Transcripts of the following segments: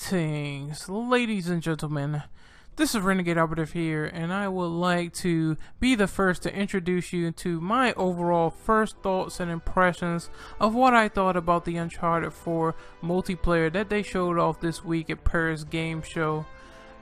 Greetings, ladies and gentlemen. This is Renegade Operative here, and I would like to be the first to introduce you to my overall first thoughts and impressions of what I thought about the Uncharted 4 multiplayer that they showed off this week at Paris Game Show.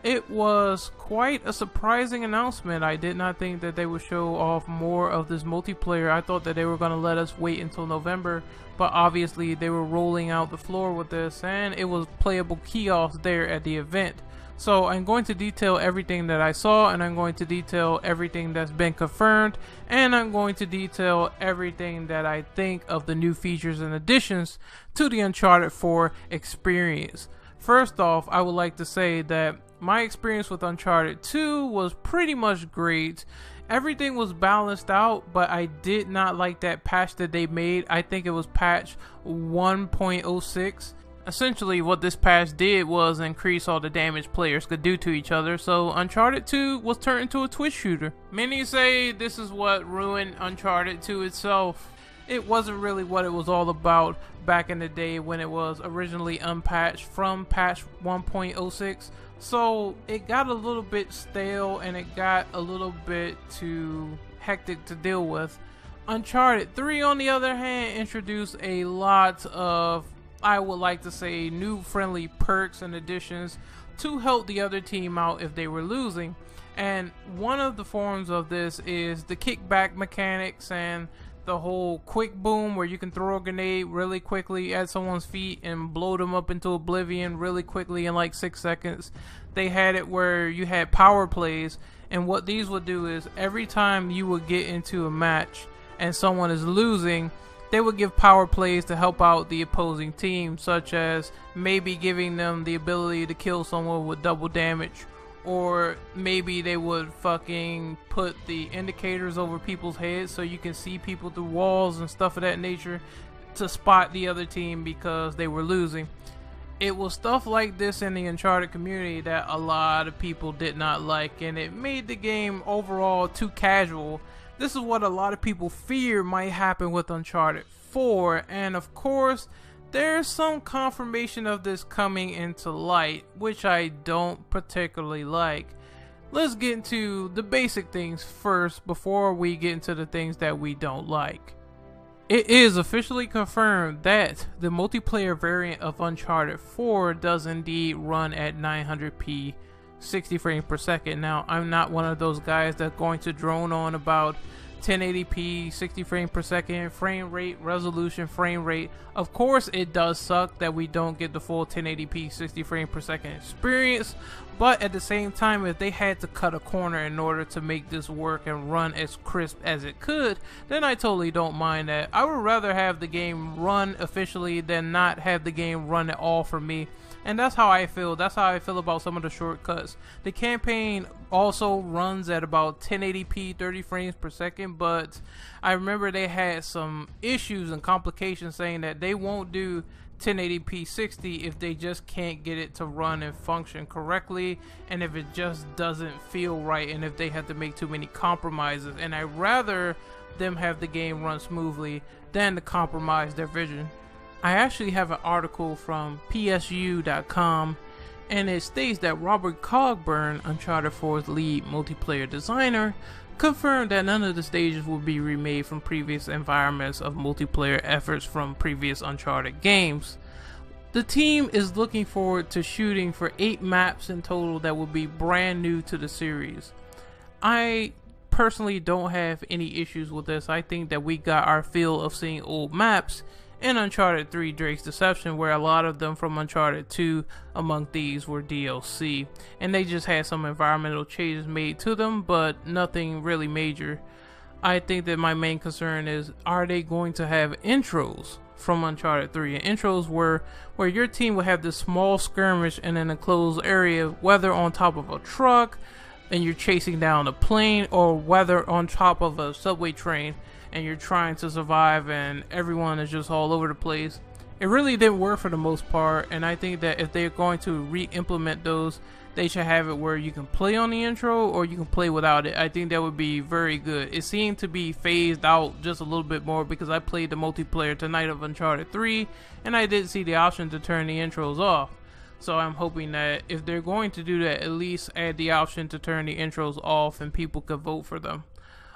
It was quite a surprising announcement. I did not think that they would show off more of this multiplayer. I thought that they were going to let us wait until November, but obviously they were rolling out the floor with this, and it was playable kiosks there at the event. So I'm going to detail everything that I saw, and I'm going to detail everything that's been confirmed, and I'm going to detail everything that I think of the new features and additions to the Uncharted 4 experience. First off, I would like to say that my experience with Uncharted 2 was pretty much great. Everything was balanced out, but I did not like that patch that they made. I think it was patch 1.06. Essentially, what this patch did was increase all the damage players could do to each other, so Uncharted 2 was turned into a Twitch shooter. Many say this is what ruined Uncharted 2 itself. It wasn't really what it was all about back in the day when it was originally unpatched from patch 1.06. So it got a little bit stale and it got a little bit too hectic to deal with. Uncharted 3, on the other hand, introduced a lot of, I would like to say, new friendly perks and additions to help the other team out if they were losing. And one of the forms of this is the kickback mechanics and the whole quick boom, where you can throw a grenade really quickly at someone's feet and blow them up into oblivion really quickly in like 6 seconds. They had it where you had power plays, and what these would do is every time you would get into a match and someone is losing, they would give power plays to help out the opposing team, such as maybe giving them the ability to kill someone with double damage, or maybe they would fucking put the indicators over people's heads so you can see people through walls and stuff of that nature to spot the other team because they were losing. It was stuff like this in the Uncharted community that a lot of people did not like, and it made the game overall too casual. This is what a lot of people fear might happen with Uncharted 4, and of course there's some confirmation of this coming into light, which I don't particularly like. Let's get into the basic things first before we get into the things that we don't like. It is officially confirmed that the multiplayer variant of Uncharted 4 does indeed run at 900p 60 frames per second. Now, I'm not one of those guys that's going to drone on about 1080p 60 frames per second frame rate, resolution, frame rate. Of course it does suck that we don't get the full 1080p 60 frames per second experience, but at the same time, if they had to cut a corner in order to make this work and run as crisp as it could, then I totally don't mind that. I would rather have the game run officially than not have the game run at all for me. And that's how I feel. That's how I feel about some of the shortcuts. The campaign also runs at about 1080p 30 frames per second, but I remember they had some issues and complications saying that they won't do 1080p 60 if they just can't get it to run and function correctly, and if it just doesn't feel right, and if they have to make too many compromises. And I'd rather them have the game run smoothly than to compromise their vision. I actually have an article from psu.com, and it states that Robert Cogburn, Uncharted 4's lead multiplayer designer, confirmed that none of the stages will be remade from previous environments of multiplayer efforts from previous Uncharted games. The team is looking forward to shooting for 8 maps in total that will be brand new to the series. I personally don't have any issues with this. I think that we got our feel of seeing old maps in Uncharted 3 Drake's Deception, where a lot of them from Uncharted 2 among these were DLC, and they just had some environmental changes made to them, but nothing really major. I think that my main concern is, are they going to have intros from Uncharted 3? And intros where your team will have this small skirmish in an enclosed area, whether on top of a truck and you're chasing down a plane, or whether on top of a subway train and you're trying to survive and everyone is just all over the place. It really didn't work for the most part, and I think that if they're going to re-implement those, they should have it where you can play on the intro or you can play without it. I think that would be very good. It seemed to be phased out just a little bit more because I played the multiplayer tonight of Uncharted 3 and I didn't see the option to turn the intros off. So I'm hoping that if they're going to do that, at least add the option to turn the intros off and people could vote for them.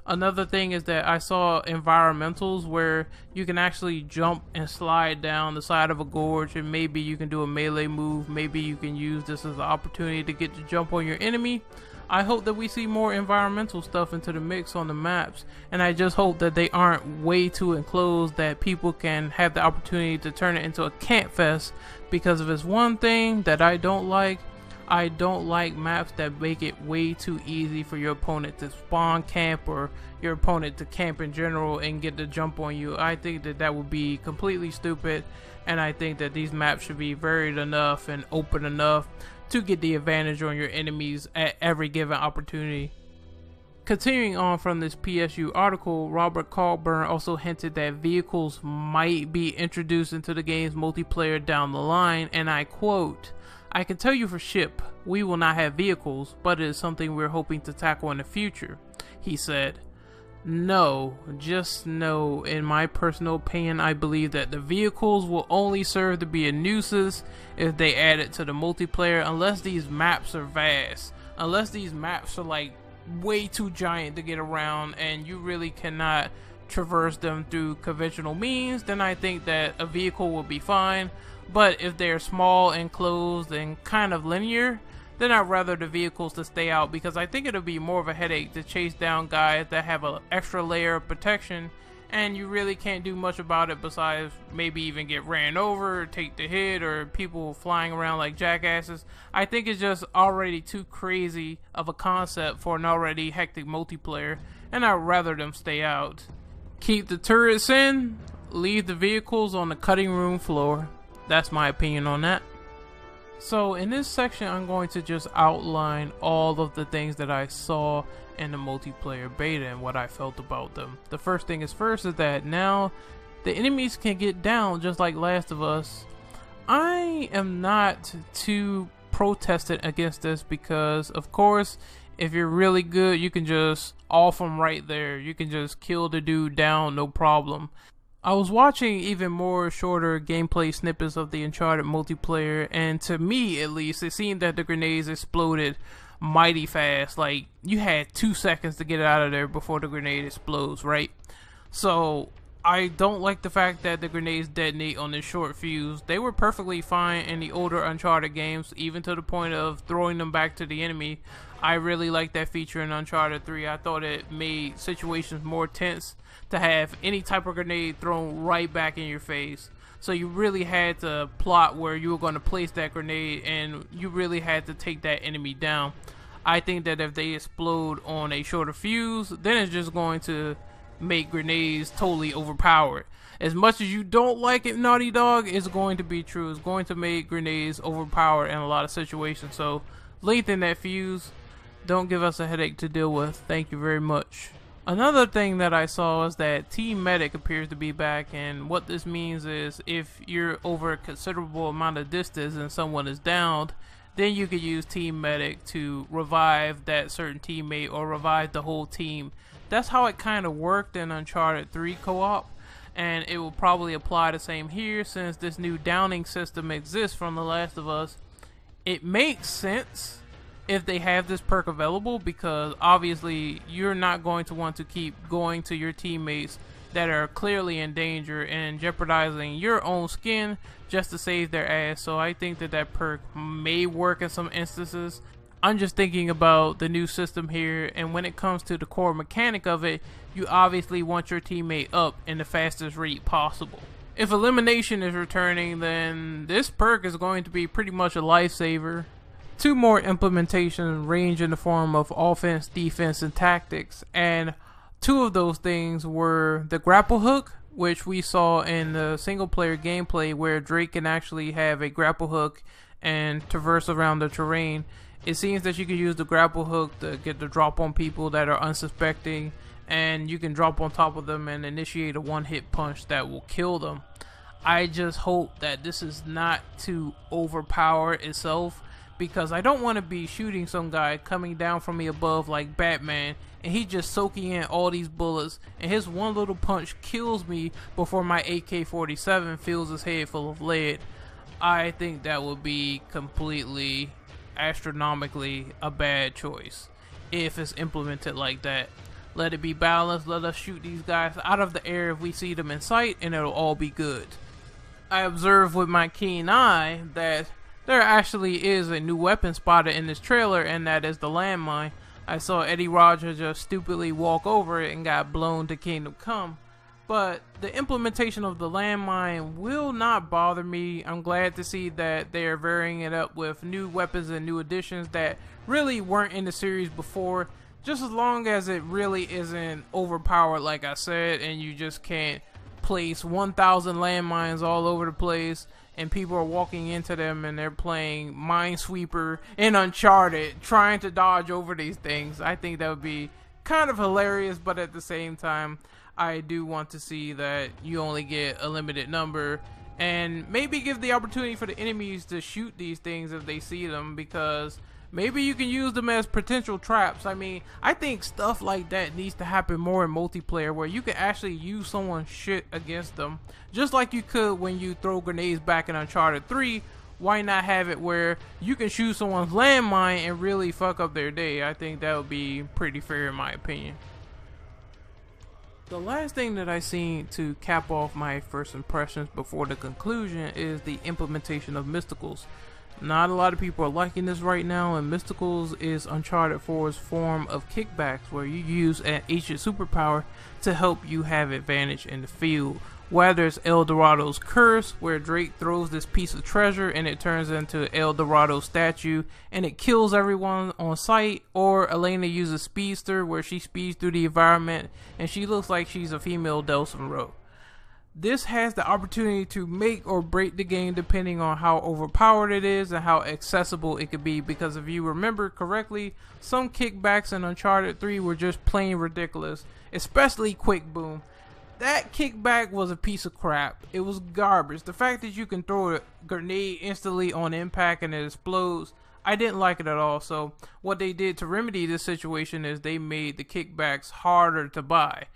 Another thing is that I saw environmentals where you can actually jump and slide down the side of a gorge, and maybe you can do a melee move. Maybe you can use this as an opportunity to get to jump on your enemy. I hope that we see more environmental stuff into the mix on the maps, and I just hope that they aren't way too enclosed, that people can have the opportunity to turn it into a camp fest. Because if it's one thing that I don't like maps that make it way too easy for your opponent to spawn camp, or your opponent to camp in general and get the jump on you. I think that that would be completely stupid, and I think that these maps should be varied enough and open enough to get the advantage on your enemies at every given opportunity. Continuing on from this PSU article, Robert Colburn also hinted that vehicles might be introduced into the game's multiplayer down the line, and I quote, "I can tell you for ship, we will not have vehicles, but it is something we're hoping to tackle in the future," he said. No, just no. In my personal opinion, I believe that the vehicles will only serve to be a nuisance if they add it to the multiplayer, unless these maps are vast. Unless these maps are like way too giant to get around and you really cannot traverse them through conventional means, then I think that a vehicle will be fine. But if they're small, enclosed, and kind of linear, then I'd rather the vehicles to stay out, because I think it'll be more of a headache to chase down guys that have an extra layer of protection and you really can't do much about it besides maybe even get ran over, or take the hit, or people flying around like jackasses. I think it's just already too crazy of a concept for an already hectic multiplayer, and I'd rather them stay out. Keep the turrets in, leave the vehicles on the cutting room floor. That's my opinion on that. So in this section, I'm going to just outline all of the things that I saw in the multiplayer beta and what I felt about them. The first thing is that now the enemies can get down just like Last of Us. I am not too protestant against this because, of course, if you're really good, you can just off them right there. You can just kill the dude down, no problem. I was watching even more shorter gameplay snippets of the Uncharted multiplayer, and to me at least, it seemed that the grenades exploded mighty fast. Like, you had 2 seconds to get out of there before the grenade explodes, right? So I don't like the fact that the grenades detonate on this short fuse. They were perfectly fine in the older Uncharted games, even to the point of throwing them back to the enemy. I really like that feature in Uncharted 3. I thought it made situations more tense to have any type of grenade thrown right back in your face. So you really had to plot where you were going to place that grenade, and you really had to take that enemy down. I think that if they explode on a shorter fuse, then it's just going to make grenades totally overpowered. As much as you don't like it, Naughty Dog, it's going to be true. It's going to make grenades overpowered in a lot of situations. So lengthen that fuse. Don't give us a headache to deal with. Thank you very much. Another thing that I saw is that Team Medic appears to be back, and what this means is if you're over a considerable amount of distance and someone is downed, then you could use Team Medic to revive that certain teammate or revive the whole team. That's how it kind of worked in Uncharted 3 co-op, and it will probably apply the same here since this new downing system exists from The Last of Us. It makes sense if they have this perk available, because obviously you're not going to want to keep going to your teammates that are clearly in danger and jeopardizing your own skin just to save their ass. So I think that that perk may work in some instances. I'm just thinking about the new system here, and when it comes to the core mechanic of it, you obviously want your teammate up in the fastest rate possible. If elimination is returning, then this perk is going to be pretty much a lifesaver. 2 more implementations range in the form of offense, defense, and tactics, and 2 of those things were the grapple hook, which we saw in the single player gameplay where Drake can actually have a grapple hook and traverse around the terrain. It seems that you can use the grapple hook to get the drop on people that are unsuspecting, and you can drop on top of them and initiate a one-hit punch that will kill them. I just hope that this is not to overpower itself, because I don't want to be shooting some guy coming down from me above like Batman, and he just soaking in all these bullets, and his one little punch kills me before my AK-47 fills his head full of lead. I think that would be completely astronomically a bad choice if it's implemented like that. Let it be balanced. Let us shoot these guys out of the air if we see them in sight, and it'll all be good. I observed with my keen eye that there actually is a new weapon spotted in this trailer, and that is the landmine. I saw Eddie Rogers just stupidly walk over it and got blown to Kingdom Come. But the implementation of the landmine will not bother me. I'm glad to see that they are varying it up with new weapons and new additions that really weren't in the series before. Just as long as it really isn't overpowered, like I said, and you just can't place 1,000 landmines all over the place and people are walking into them and they're playing Minesweeper in Uncharted trying to dodge over these things. I think that would be kind of hilarious, but at the same time, I do want to see that you only get a limited number, and maybe give the opportunity for the enemies to shoot these things if they see them, because maybe you can use them as potential traps. I mean, I think stuff like that needs to happen more in multiplayer, where you can actually use someone's shit against them, just like you could when you throw grenades back in Uncharted 3. Why not have it where you can shoot someone's landmine and really fuck up their day? I think that would be pretty fair in my opinion. The last thing that I seen to cap off my first impressions before the conclusion is the implementation of mysticals. Not a lot of people are liking this right now, and mysticals is Uncharted 4's form of kickbacks, where you use an ancient superpower to help you have advantage in the field. Whether it's El Dorado's curse, where Drake throws this piece of treasure and it turns into El Dorado statue and it kills everyone on sight, or Elena uses Speedster, where she speeds through the environment and she looks like she's a female Delson Rowe. This has the opportunity to make or break the game depending on how overpowered it is and how accessible it could be, because if you remember correctly, some kickbacks in Uncharted 3 were just plain ridiculous, especially Quick Boom. That kickback was a piece of crap. It was garbage. The fact that you can throw a grenade instantly on impact and it explodes, I didn't like it at all. So what they did to remedy this situation is they made the kickbacks harder to buy.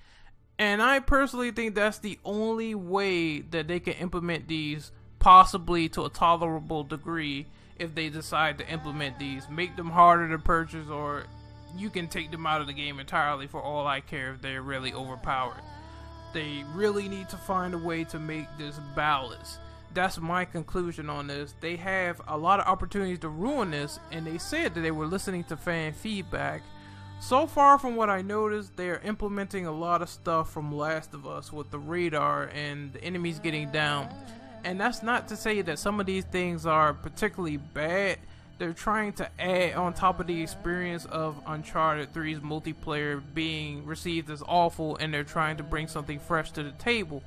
And I personally think that's the only way that they can implement these, possibly to a tolerable degree, if they decide to implement these. Make them harder to purchase, or you can take them out of the game entirely for all I care if they're really overpowered. They really need to find a way to make this balanced. That's my conclusion on this. They have a lot of opportunities to ruin this, and they said that they were listening to fan feedback. So far from what I noticed, they are implementing a lot of stuff from Last of Us with the radar and the enemies getting down. And that's not to say that some of these things are particularly bad. They're trying to add on top of the experience of Uncharted 3's multiplayer being received as awful, and they're trying to bring something fresh to the table.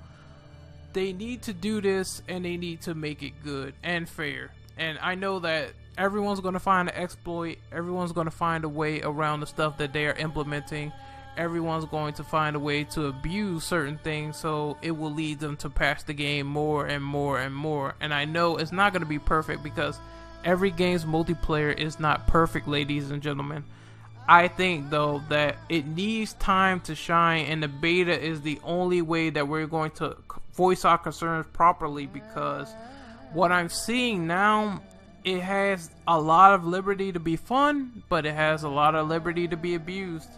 They need to do this, and they need to make it good and fair. And I know that everyone's going to find an exploit, everyone's going to find a way around the stuff that they are implementing, everyone's going to find a way to abuse certain things, so it will lead them to patch the game more and more and more. And I know it's not going to be perfect, because every game's multiplayer is not perfect, ladies and gentlemen. I think though that it needs time to shine, and the beta is the only way that we're going to voice our concerns properly, because what I'm seeing now, it has a lot of liberty to be fun, but it has a lot of liberty to be abused.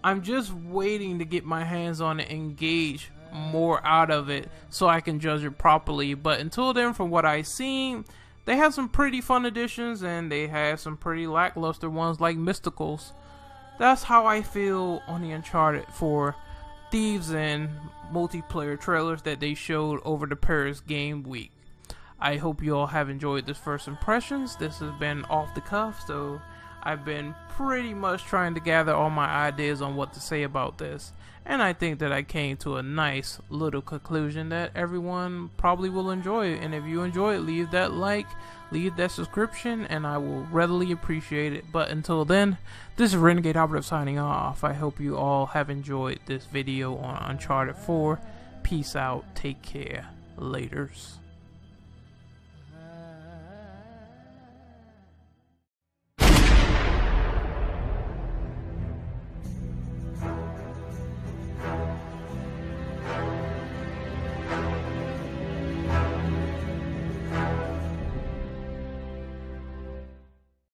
I'm just waiting to get my hands on it and gauge more out of it so I can judge it properly. But until then, from what I've seen, they have some pretty fun additions, and they have some pretty lackluster ones like Mysticals. That's how I feel on the Uncharted 4 Thieves and multiplayer trailers that they showed over the Paris Game Week. I hope you all have enjoyed this first impressions. This has been off the cuff, so I've been pretty much trying to gather all my ideas on what to say about this. And I think that I came to a nice little conclusion that everyone probably will enjoy it. And if you enjoy it, leave that like, leave that subscription, and I will readily appreciate it. But until then, this is Renegade Operative signing off. I hope you all have enjoyed this video on Uncharted 4. Peace out. Take care. Laters.